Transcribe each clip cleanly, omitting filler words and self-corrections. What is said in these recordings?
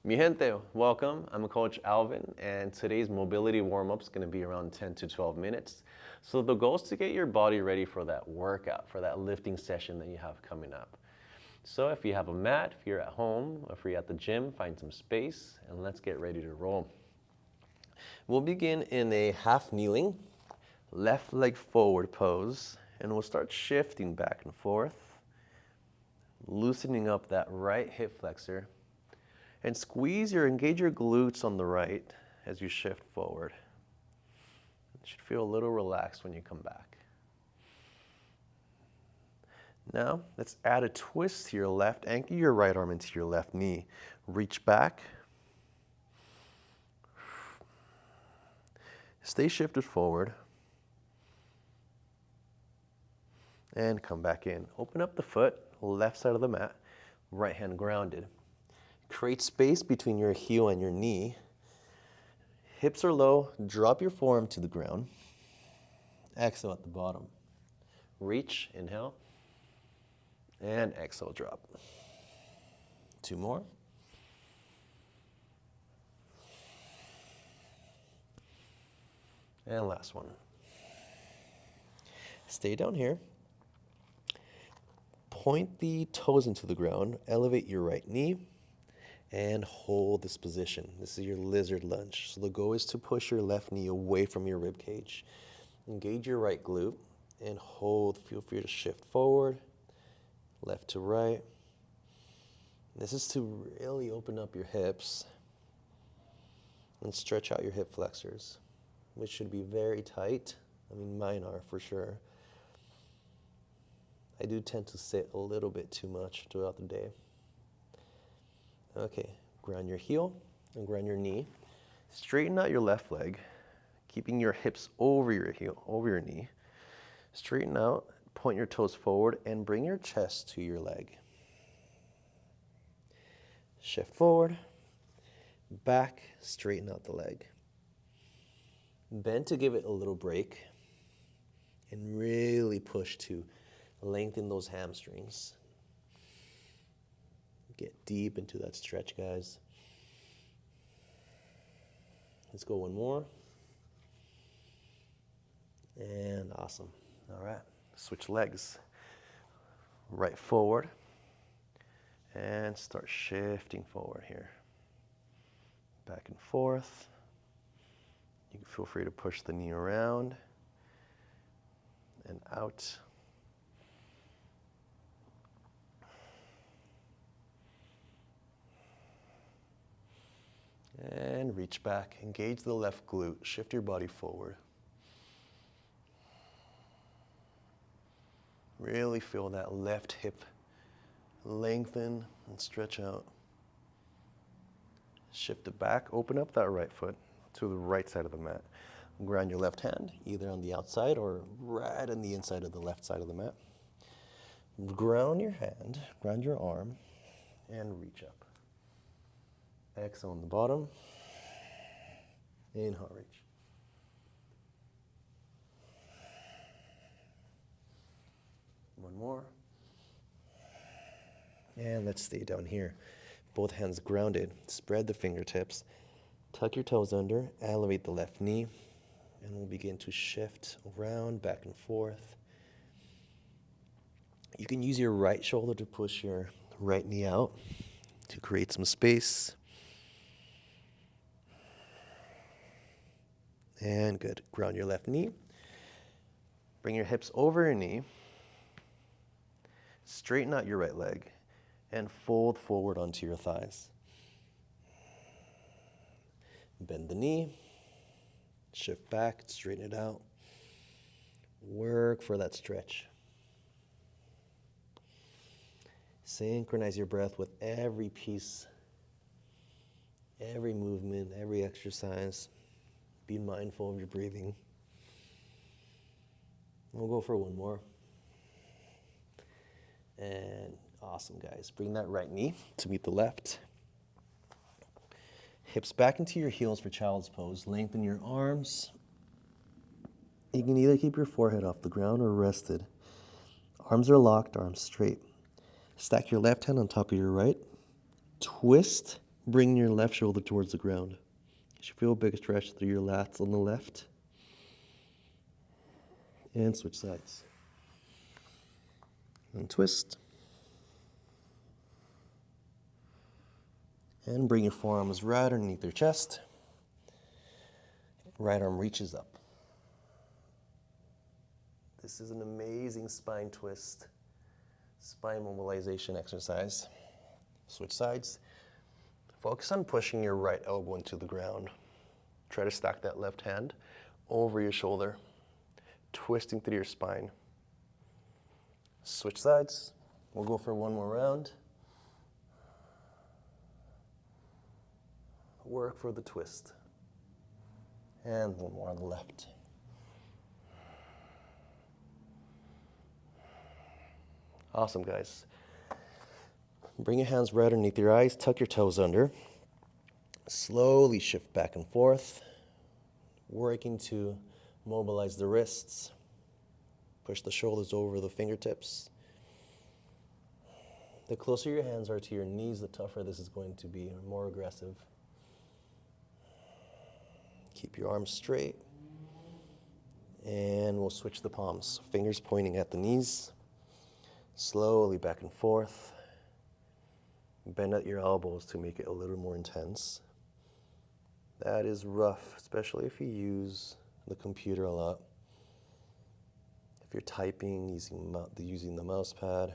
Mi gente, welcome. I'm Coach Alvin, and today's mobility warm-up is going to be around 10 to 12 minutes. So the goal is to get your body ready for that workout, for that lifting session that you have coming up. So if you have a mat, if you're at home, if you're at the gym, find some space, and let's get ready to roll. We'll begin in a half kneeling, left leg forward pose, and we'll start shifting back and forth, loosening up that right hip flexor. And engage your glutes on the right as you shift forward. You should feel a little relaxed when you come back. Now, let's add a twist to your left. Anchor your right arm into your left knee. Reach back. Stay shifted forward. And come back in. Open up the foot, left side of the mat, right hand grounded. Create space between your heel and your knee. Hips are low, drop your forearm to the ground. Exhale at the bottom. Reach, inhale, and exhale, drop. Two more. And last one. Stay down here. Point the toes into the ground, elevate your right knee, and hold this position. This is your lizard lunge. So the goal is to push your left knee away from your rib cage. Engage your right glute and hold. Feel free to shift forward, left to right. This is to really open up your hips and stretch out your hip flexors, which should be very tight. I mean, mine are for sure. I do tend to sit a little bit too much throughout the day. Okay, ground your heel and ground your knee. Straighten out your left leg, keeping your hips over your heel, over your knee. Straighten out, point your toes forward, and bring your chest to your leg. Shift forward, back, straighten out the leg. Bend to give it a little break, and really push to lengthen those hamstrings. Get deep into that stretch, guys. Let's go one more. And awesome. All right, switch legs. Right forward. And start shifting forward here. Back and forth. You can feel free to push the knee around and out. And reach back, engage the left glute, shift your body forward. Really feel that left hip lengthen and stretch out. Shift it back, open up that right foot to the right side of the mat. Ground your left hand, either on the outside or right on the inside of the left side of the mat. Ground your hand, ground your arm, and reach up. Exhale on the bottom. Inhale, reach. One more. And let's stay down here. Both hands grounded. Spread the fingertips. Tuck your toes under. Elevate the left knee. And we'll begin to shift around, back and forth. You can use your right shoulder to push your right knee out to create some space. And good. Ground your left knee. Bring your hips over your knee. Straighten out your right leg and fold forward onto your thighs. Bend the knee. Shift back, straighten it out. Work for that stretch. Synchronize your breath with every piece, every movement, every exercise. Be mindful of your breathing. We'll go for one more. And awesome, guys. Bring that right knee to meet the left. Hips back into your heels for child's pose. Lengthen your arms. You can either keep your forehead off the ground or rested. Arms are locked, arms straight. Stack your left hand on top of your right. Twist Bring your left shoulder towards the ground. You should feel a big stretch through your lats on the left. And switch sides. And twist. And bring your forearms right underneath your chest. Right arm reaches up. This is an amazing spine twist, spine mobilization exercise. Switch sides. Focus on pushing your right elbow into the ground. Try to stack that left hand over your shoulder, twisting through your spine. Switch sides. We'll go for one more round. Work for the twist. And one more on the left. Awesome, guys. Bring your hands right underneath your eyes, tuck your toes under. Slowly shift back and forth, working to mobilize the wrists. Push the shoulders over the fingertips. The closer your hands are to your knees, the tougher this is going to be, more aggressive. Keep your arms straight. And we'll switch the palms. Fingers pointing at the knees. Slowly back and forth. Bend at your elbows to make it a little more intense. That is rough, especially if you use the computer a lot. If you're typing, using the mouse pad,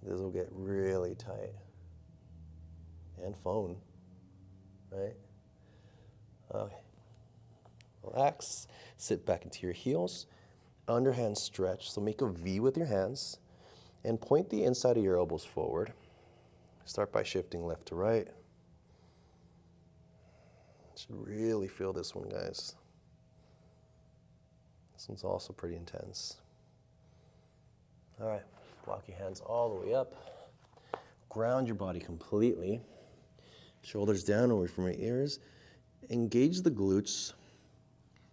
this will get really tight. And phone, right? Okay. Relax, sit back into your heels. Underhand stretch, so make a V with your hands and point the inside of your elbows forward. Start by shifting left to right. Should really feel this one, guys. This one's also pretty intense. All right, walk your hands all the way up. Ground your body completely. Shoulders down away from your ears. Engage the glutes.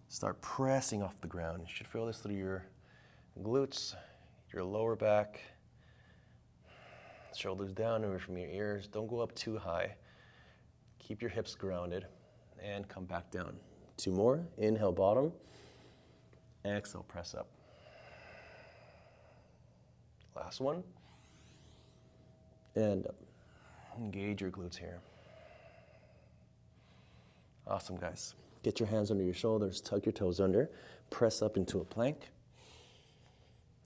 Start pressing off the ground. You should feel this through your glutes, your lower back. Shoulders down away from your ears. Don't go up too high. Keep your hips grounded and come back down. Two more. Inhale, bottom. Exhale, press up. Last one. And up. Engage your glutes here. Awesome, guys. Get your hands under your shoulders, tuck your toes under, press up into a plank,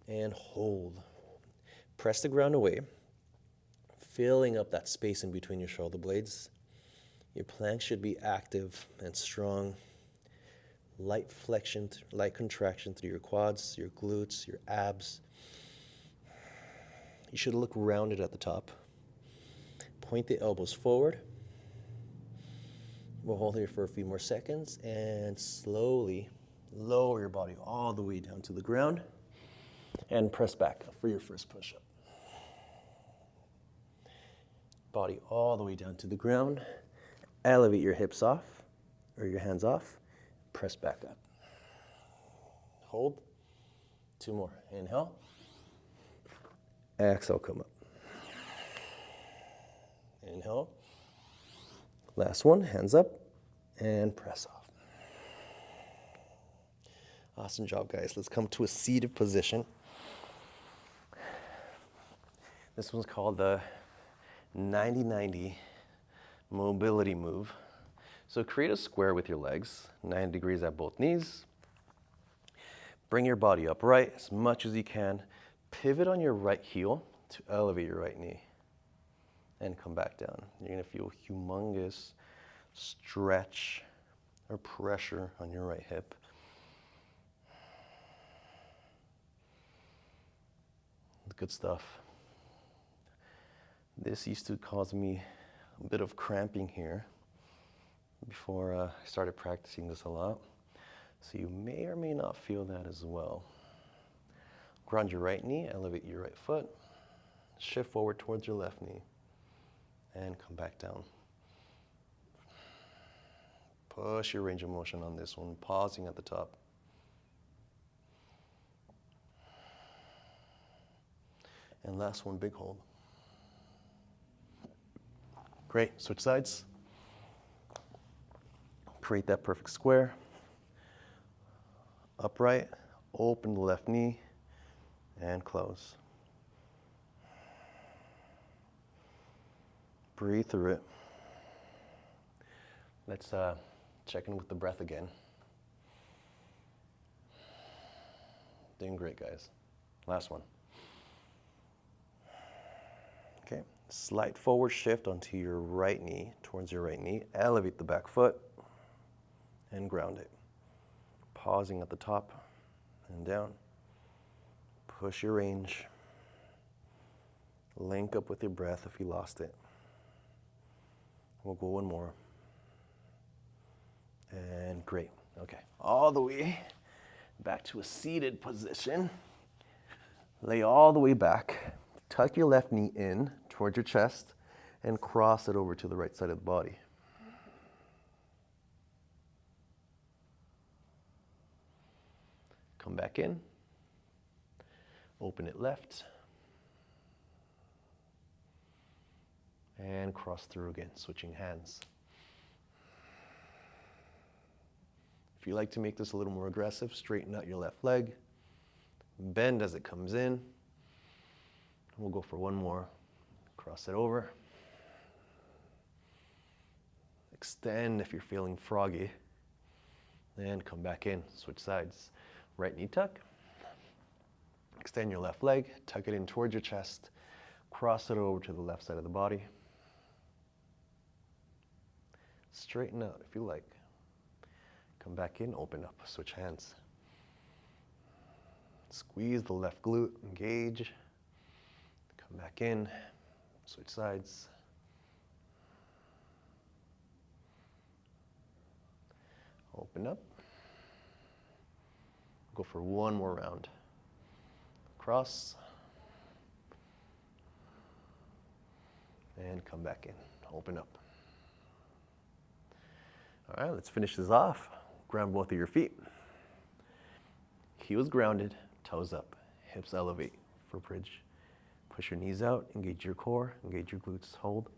and hold. Press the ground away, filling up that space in between your shoulder blades. Your plank should be active and strong. Light flexion, light contraction through your quads, your glutes, your abs. You should look rounded at the top. Point the elbows forward. We'll hold here for a few more seconds and slowly lower your body all the way down to the ground and press back up for your first push-up. Body all the way down to the ground. Elevate your hips off or your hands off. Press back up. Hold. Two more. Inhale. Exhale, come up. Inhale. Last one, hands up and press off. Awesome job, guys. Let's come to a seated position. This one's called the 90-90 mobility move. So create a square with your legs, 90 degrees at both knees. Bring your body upright as much as you can. Pivot on your right heel to elevate your right knee. And come back down. You're going to feel humongous stretch or pressure on your right hip. Good stuff. This used to cause me a bit of cramping here before I started practicing this a lot. So you may or may not feel that as well. Ground your right knee, elevate your right foot, shift forward towards your left knee. And come back down. Push your range of motion on this one, pausing at the top. And last one, big hold. Great, switch sides. Create that perfect square. Upright, open the left knee, and close. Breathe through it. Let's check in with the breath again. Doing great, guys. Last one. Okay, slight forward shift onto your right knee, towards your right knee. Elevate the back foot and ground it. Pausing at the top and down. Push your range. Link up with your breath if you lost it. We'll go one more. And great. Okay, all the way back to a seated position. Lay all the way back. Tuck your left knee in towards your chest and cross it over to the right side of the body. Come back in. Open it left. And cross through again, switching hands. If you like to make this a little more aggressive, straighten out your left leg. Bend as it comes in. We'll go for one more. Cross it over. Extend if you're feeling froggy. And come back in, switch sides. Right knee tuck. Extend your left leg, tuck it in towards your chest. Cross it over to the left side of the body. Straighten out if you like. Come back in, open up, switch hands. Squeeze the left glute, engage. Come back in, switch sides. Open up. Go for one more round. Cross. And come back in, open up. All right, let's finish this off. Ground both of your feet. Heels grounded, toes up, hips elevate for bridge. Push your knees out, engage your core, engage your glutes, hold.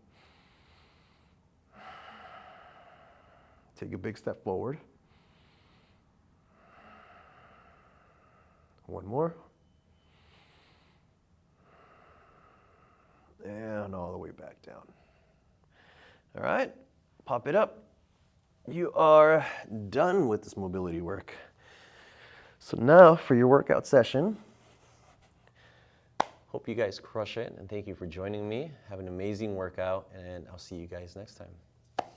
Take a big step forward. One more. And all the way back down. All right, pop it up. You are done with this mobility work. So now for your workout session. Hope you guys crush it, and thank you for joining me. Have an amazing workout, and I'll see you guys next time.